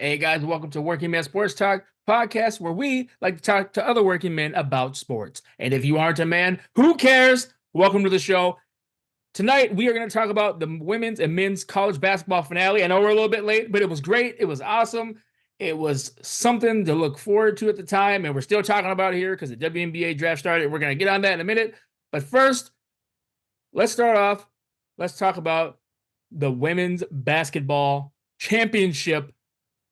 Hey guys, welcome to Working Man Sports Talk podcast, where we like to talk to other working men about sports. And if you aren't a man, who cares? Welcome to the show. Tonight we are going to talk about the women's and men's college basketball finale. I know we're a little bit late, but it was great. It was awesome. It was something to look forward to at the time, and we're still talking about it here because the WNBA draft started. We're going to get on that in a minute. But first, let's start off. Let's talk about the women's basketball championship.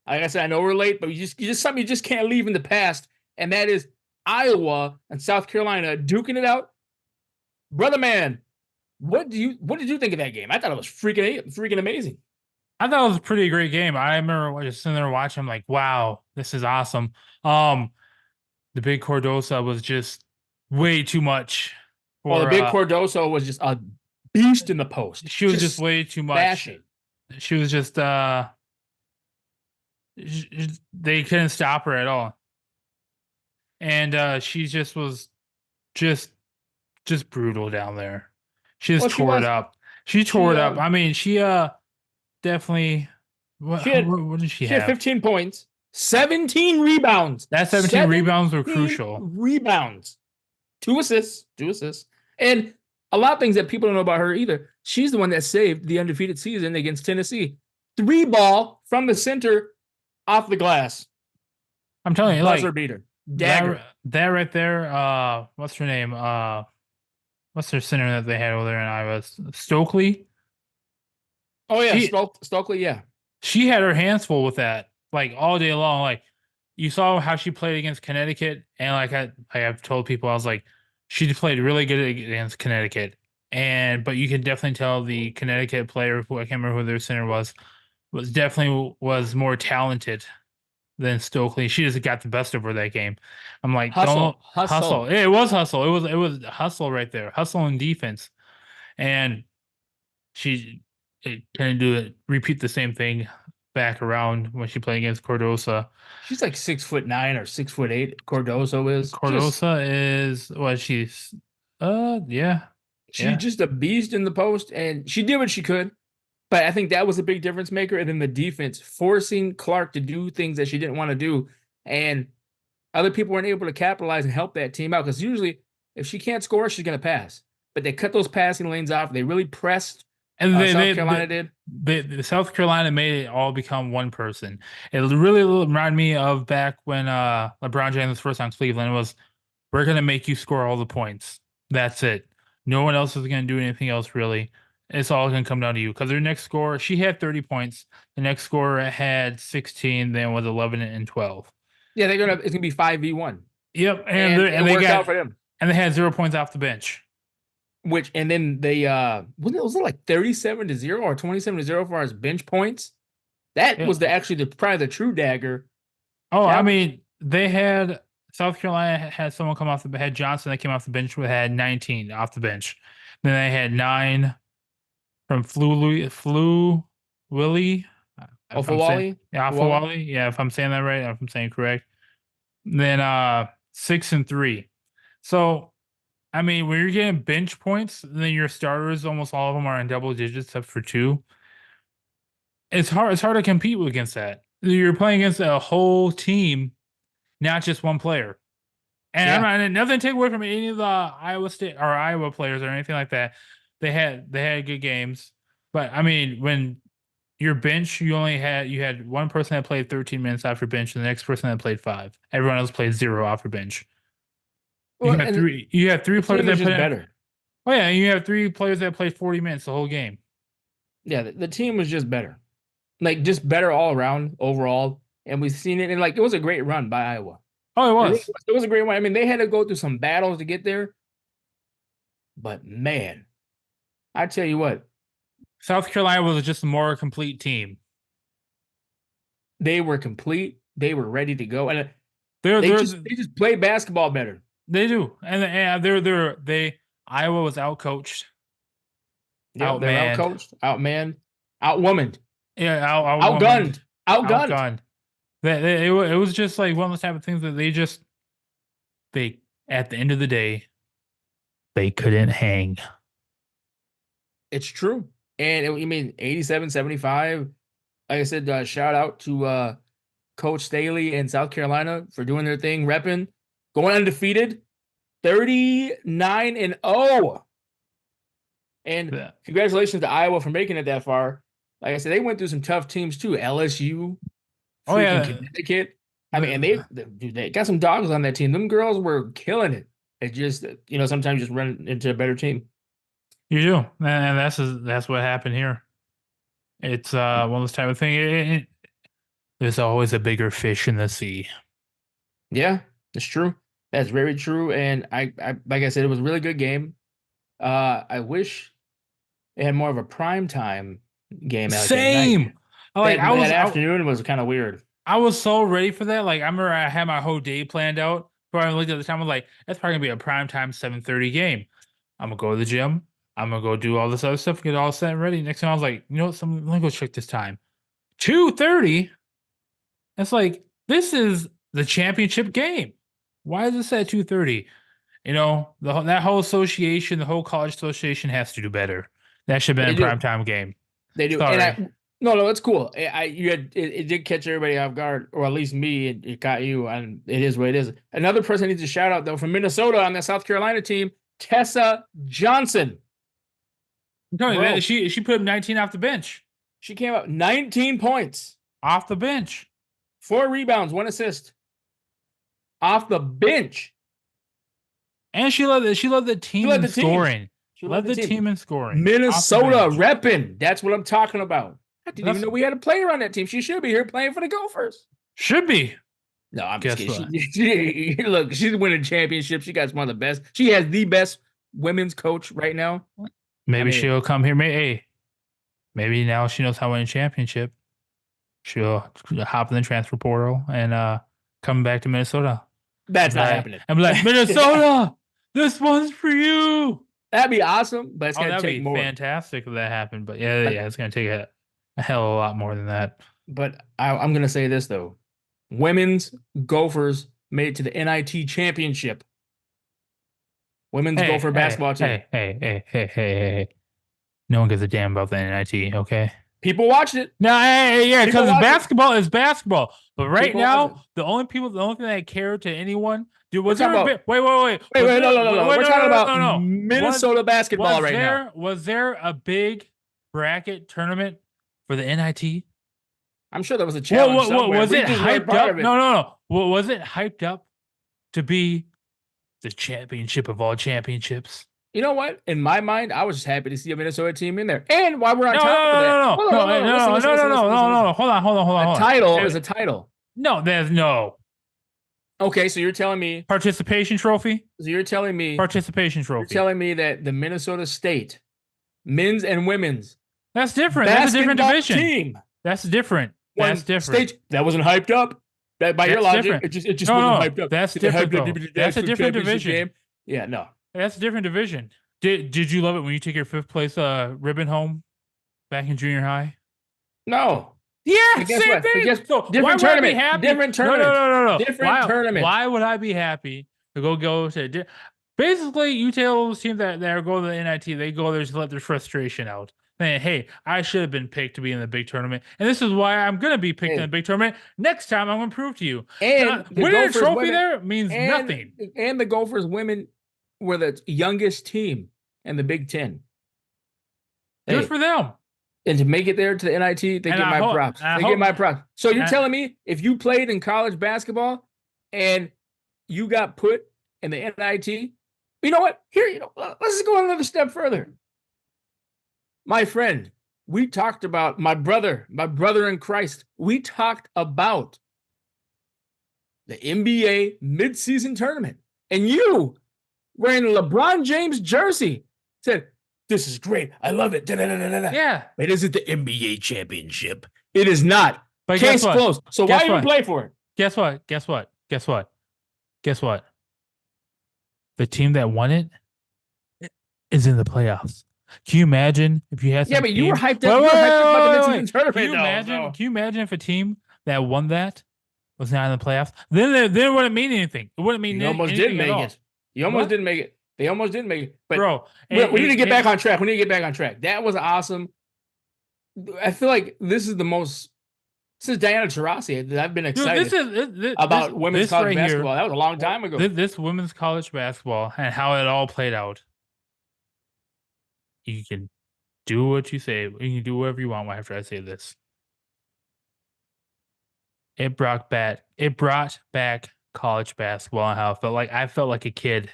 Like I said, I know we're late, but you just something you just can't leave in the past, and that is Iowa and South Carolina duking it out. Brother man, what did you think of that game? I thought it was freaking amazing. I thought it was a pretty great game. I remember just sitting there watching, I'm like, wow, this is awesome. The big Cordosa was just way too much Well, the for big Cordoso was just a beast in the post. she was just way too much. Bashing. She was just they couldn't stop her at all. And she just was just brutal down there. She just tore it up. She tore it up. I mean, she definitely what did she have? Had 15 points, 17 rebounds. That 17 rebounds were crucial. Rebounds. Two assists. And a lot of things that people don't know about her either. She's the one that saved the undefeated season against Tennessee. 3-ball from the center off the glass. I'm telling you, buzzer beater. Dagger. That right there, what's her name? What's their center that they had over there in Iowa? Stokely? Oh, yeah, Stokely, yeah. She had her hands full with that, like, all day long. Like, you saw how she played against Connecticut, and I've told people, I was like, she played really good against Connecticut. But you can definitely tell the Connecticut player, who I can't remember who their center was definitely more talented than Stokely. She just got the best of her that game. I'm like, hustle. It was hustle. It was hustle right there. Hustle and defense. And she kind of repeat the same thing back around when she played against Cordosa. She's like 6'9" or 6'8". Cordosa is. Cordosa is what she's. Yeah. She's just a beast in the post, and she did what she could. But I think that was a big difference maker. And then the defense forcing Clark to do things that she didn't want to do. And other people weren't able to capitalize and help that team out. Because usually, if she can't score, she's going to pass. But they cut those passing lanes off. They really pressed. And South Carolina did. The South Carolina made it all become one person. It really reminded me of back when LeBron James was first on Cleveland. It was, we're going to make you score all the points. That's it. No one else is going to do anything else, really. It's all going to come down to you. Because their next score, she had 30 points. The next scorer had 16, then was 11 and 12. Yeah, it's going to be 5v1. Yep. And they worked out for them. And they had 0 points off the bench. And then they was it like 37-0 or 27-0 for our bench points? That was probably the true dagger. Oh, I mean, they had South Carolina had someone come off the had Johnson that came off the bench who had 19 off the bench. Then they had 9 from Willie. Afawali? Yeah, if I'm saying that right, if I'm saying correct. Then 6 and 3. So I mean, when you're getting bench points, then your starters, almost all of them are in double digits, except for 2. It's hard. It's hard to compete against that. You're playing against a whole team, not just one player. And I'm not nothing to take away from any of the Iowa State or Iowa players or anything like that. They had good games, but I mean, when your bench, you had one person that played 13 minutes off your bench, and the next person that played 5. Everyone else played 0 off your bench. You have 3. You have 3 players that played better. Oh yeah, you have 3 players that played 40 minutes the whole game. Yeah, the team was just better, like just better all around overall. And we've seen it, and like it was a great run by Iowa. Oh, it was. It was a great one. I mean, they had to go through some battles to get there, but man, I tell you what, South Carolina was just a more complete team. They were complete. They were ready to go, and they just play basketball better. They do, and Iowa was outcoached. Yeah, they're outcoached, outmanned, outwomaned. Yeah, outgunned. It was just like one of those type of things that they at the end of the day, they couldn't hang. It's true, and 87-75. Like I said, shout out to Coach Staley and South Carolina for doing their thing, repping, going undefeated, 39-0. And Yeah. congratulations to Iowa for making it that far. Like I said, they went through some tough teams too. LSU, Oh, freaking yeah. Connecticut. I mean, and they got some dogs on that team. Them girls were killing it. It just, sometimes you just run into a better team. You do, and that's what happened here. It's one of those type of thing. There's always a bigger fish in the sea. Yeah, it's true. That's very true. And I like I said, it was a really good game. I wish it had more of a prime time game. Like Same. Like that afternoon was kind of weird. I was so ready for that. Like I remember I had my whole day planned out. But I looked at the time. I was like, that's probably gonna be a prime time 7:30 game. I'm gonna go to the gym. I'm gonna go do all this other stuff, get all set and ready. Next time I was like, you know what? Let me go check this time. 2:30. It's like this is the championship game. Why is this at 2:30? That whole association, the whole college association has to do better. That should have been a primetime game. They do. Sorry. And no, it's cool. It did catch everybody off guard, or at least me. It caught you, and it is what it is. Another person needs a shout out though from Minnesota on the South Carolina team, Tessa Johnson. No, she put up 19 off the bench. She came up 19 points off the bench, 4 rebounds, 1 assist off the bench, and she led the team in scoring. She led the team in scoring. Minnesota repping. That's what I'm talking about. I didn't even know we had a player on that team. She should be here playing for the Gophers. Should be. No, I'm just kidding. Look, she's winning championships. She got one of the best. She has the best women's coach right now. Maybe she'll come here. Maybe now she knows how to win a championship. She'll hop in the transfer portal and come back to Minnesota. That's not happening. I'm like, Minnesota, this one's for you. That'd be awesome, but it's gonna take more. Fantastic if that happened. But yeah, it's gonna take a hell of a lot more than that. But I'm gonna say this though. Women's Gophers made it to the NIT championship. Women's Gopher basketball team. Hey. No one gives a damn about the NIT, okay? People watched it. No, because basketball is basketball. But right now, the only thing that care to anyone, dude, wait. No. We're talking about Minnesota basketball right now. Was there a big bracket tournament for the NIT? I'm sure there was a challenge somewhere. Was it hyped up? No. Was it hyped up to be the championship of all championships? You know what? In my mind, I was just happy to see a Minnesota team in there. And while we're on top of that, no. Hold on. A title is a title. No, there's no. Okay, so you're telling me participation trophy? So you're telling me participation trophy. You're telling me that the Minnesota State men's and women's that's different. That's a different division. Team. That's different. That's different. That wasn't hyped up. By your logic, it just wasn't hyped up. That's different. That's a different division. Game. Yeah, no. That's a different division. Did you love it when you took your 5th place ribbon home back in junior high? No. Yeah, same thing. Different tournament. Different tournament. No. Different tournament. Why would I be happy to go to? Basically, you tell those teams that are going to the NIT, they go there to let their frustration out. Saying, hey, I should have been picked to be in the big tournament, and this is why I'm going to be picked in the big tournament. Next time, I'm going to prove to you. And winning a trophy there means nothing. And the Gophers women were the youngest team in the Big Ten. Good for them. And to make it there to the NIT, they get my props. Get my props. So you're telling me if you played in college basketball and you got put in the NIT, you know what? Here, let's go another step further. My friend, we talked about my brother in Christ. We talked about the NBA midseason tournament. And you, wearing a LeBron James jersey, said, this is great. I love it. Yeah. It isn't the NBA championship. It is not. But case closed. So why even play for it? Guess what? The team that won it is in the playoffs. Can you imagine if you had some but you were hyped up. About the midseason tournament. Can you imagine if a team that won that was not in the playoffs? Then it wouldn't mean anything. It wouldn't mean anything. You almost didn't make it. They almost didn't make it. But bro, we need to get back on track. That was awesome. I feel like this is the most This is Diana Taurasi. I've been Dude, excited about women's this college right basketball. here, That was a long time ago. this women's college basketball and how it all played out. You can do what you say. You can do whatever you want after I say this. It brought back college basketball and how I felt like a kid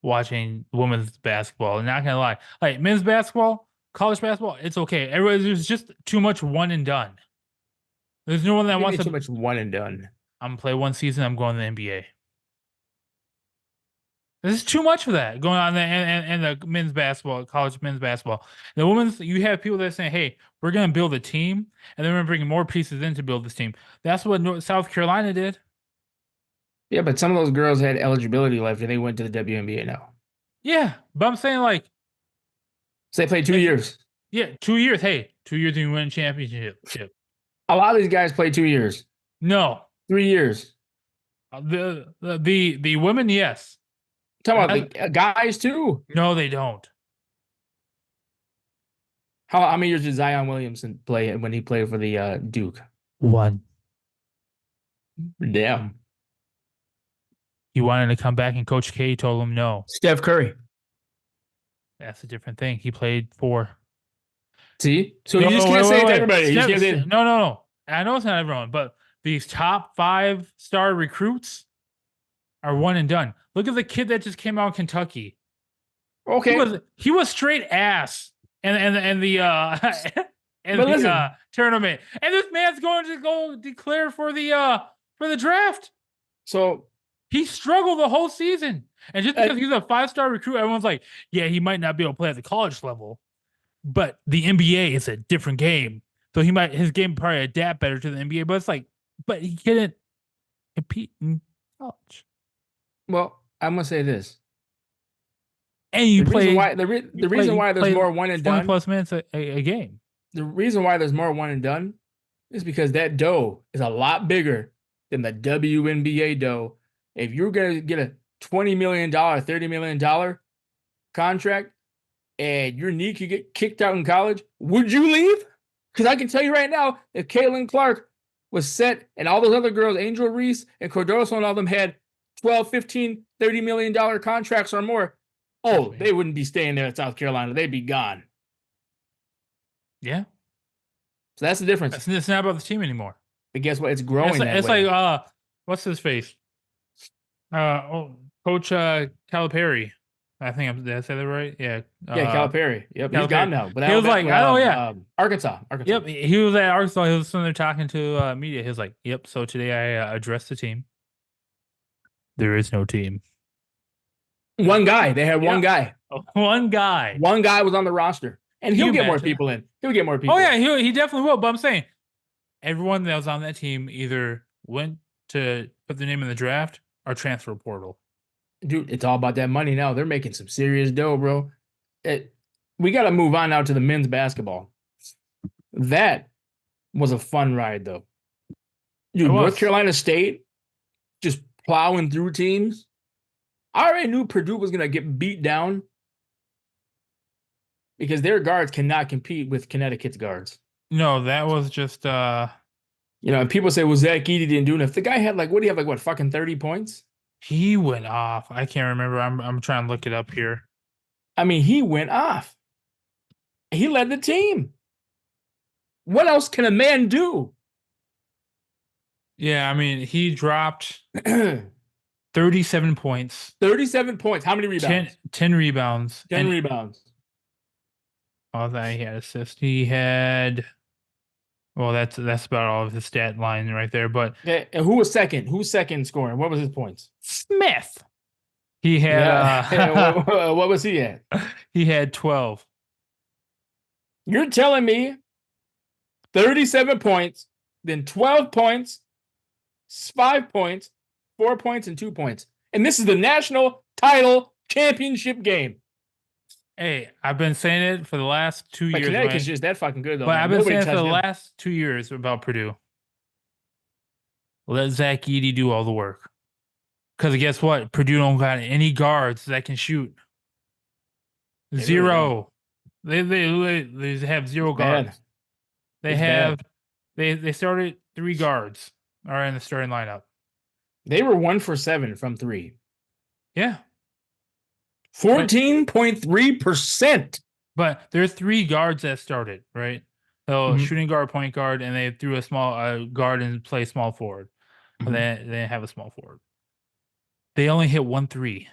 watching women's basketball. And not gonna lie, like men's basketball, college basketball, it's okay. There's just too much one and done. There's no one that wants to too much one and done. I'm gonna play one season. I'm going to the NBA. There's too much of that going on in the men's basketball, college men's basketball. The women's, you have people that are saying, "Hey, we're going to build a team, and then we're bringing more pieces in to build this team." That's what South Carolina did. Yeah, but some of those girls had eligibility left, and they went to the WNBA now. Yeah, but I'm saying so they played 2 years. Yeah, 2 years. Hey, 2 years and you win a championship. A lot of these guys played 2 years. No, 3 years. The women, yes. Talking about the guys too. No, they don't. How many years did Zion Williamson play when he played for the Duke? 1. Damn. He wanted to come back, and Coach K told him no. Steph Curry. That's a different thing. He played 4. See? So you just can't say it to everybody. No. I know it's not everyone, but these top 5-star recruits are one and done. Look at the kid that just came out of Kentucky. Okay. He was straight ass and the tournament. And this man's going to go declare for the draft. So he struggled the whole season. And just because he's a 5-star recruit, everyone's like, yeah, he might not be able to play at the college level. But the NBA is a different game. So his game probably adapt better to the NBA. But it's but he couldn't compete in college. Well, I'm gonna say this. And you play the reason why there's more one and done 20+ minutes a game. The reason why there's more one and done is because that dough is a lot bigger than the WNBA dough. If you're gonna get a $20 million, $30 million contract, and your knee could get kicked out in college, would you leave? Because I can tell you right now, if Caitlin Clark was set and all those other girls, Angel Reese and Cardoso and all them had 12, 15, $30 million contracts or more, they wouldn't be staying there at South Carolina. They'd be gone. Yeah. So that's the difference. It's not about the team anymore. But guess what? It's growing. It's like what's his face? Coach Calipari. I think did I say that right? Yeah. Calipari. Yep, he's gone now. But he was like, Arkansas. Yep, he was at Arkansas. He was sitting there talking to media. He was like, "Yep." So today I addressed the team. There is no team. One guy. They had one guy. One guy. One guy was on the roster, and he'll get more people in. He'll get more people. Oh yeah, he definitely will. But I'm saying, everyone that was on that team either went to put their name in the draft or transfer portal. Dude, it's all about that money now. They're making some serious dough, bro. We got to move on now to the men's basketball. That was a fun ride, though. Dude, North Carolina State just plowing through teams. I already knew Purdue was going to get beat down because their guards cannot compete with Connecticut's guards. No, that was just... and people say, well, Zach Edey didn't do enough. The guy had what do you have, fucking 30 points? He went off. I can't remember. I'm trying to look it up here. I mean, he went off. He led the team. What else can a man do? Yeah, I mean, he dropped 37 points. 37 points. How many rebounds? 10 rebounds. 10 rebounds. Oh, that he had assists. He had... Well, that's about all of his stat line right there. But and who was second? Who's second scoring? What was his points? Smith. He had what was he at? He had 12. You're telling me 37 points, then 12 points, 5 points, 4 points, and 2 points. And this is the national title championship game. Hey, I've been saying it for the last 2 years. Connecticut's just that fucking good, though. But I've been saying it for the last 2 years about Purdue. Let Zach Edey do all the work. Because guess what? Purdue don't got any guards that can shoot. Zero. They have zero guards. They have They started 3 guards are in the starting lineup. They were 1 for 7 from 3. Yeah. 14.3%. But there are 3 guards that started, right? So Mhm. shooting guard, point guard, and they threw a small guard and play small forward. But Mhm. they have a small forward. They only hit 1 3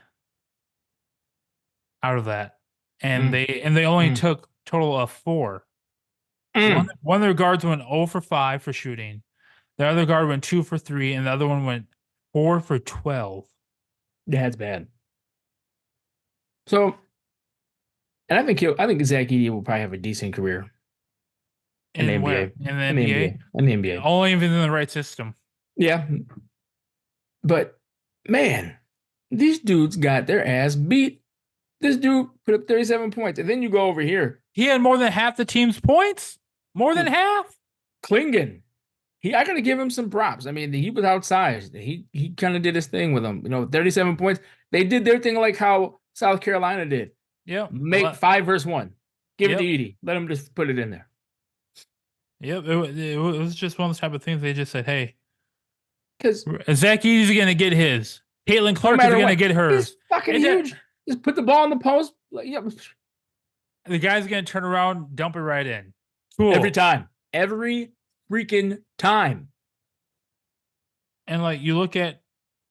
out of that. And they only Mm. took total of 4. Mm. One of their guards went 0 for 5 for shooting. The other guard went 2 for 3, and the other one went 4 for 12. That's bad. So, and I think Zach Edey will probably have a decent career in the In where? NBA. In the In the NBA? NBA. In the NBA. Only if it's in the right system. Yeah. But man, these dudes got their ass beat. This dude put up 37 points. And then you go over here. He had more than half the team's points. More than half. Klingon. I gotta give him some props. I mean, he was outsized. He kind of did his thing with them. 37 points. They did their thing like how South Carolina did. Yep. Make 5 versus 1. Give it to Yep. Edey. Let him just put it in there. Yep. It was just one of those type of things. They just said, hey, Because Zach Edey's going to get his. Caitlin Clark is going to get hers. He's fucking huge. Just put the ball in the post. The guy's going to turn around, dump it right in. Cool. Every time. Every freaking time. And like you look at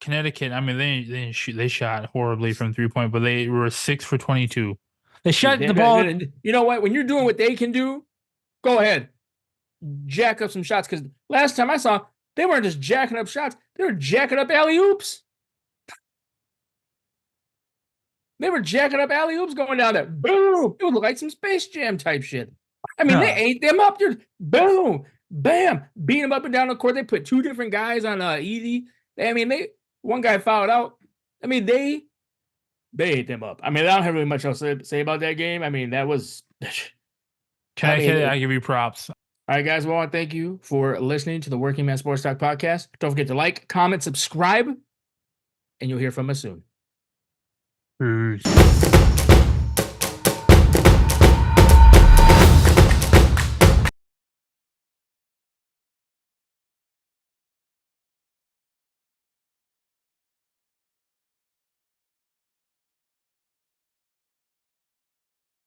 Connecticut, I mean, they shot horribly from 3-point, but they were 6 for 22. They shot the ball. You know what? When you're doing what they can do, go ahead. Jack up some shots. Because last time I saw, they weren't just jacking up shots. They were jacking up alley-oops. They were jacking up alley-oops going down there. Boom. It would look like some Space Jam type shit. I mean, they ate them up. Boom. Bam. Beat them up and down the court. They put 2 different guys on Edey. One guy fouled out. I mean, they ate them up. I mean, I don't have really much else to say about that game. I mean, that was... I give you props. All right, guys. Well, I thank you for listening to the Working Man Sports Talk podcast. Don't forget to like, comment, subscribe, and you'll hear from us soon. Peace.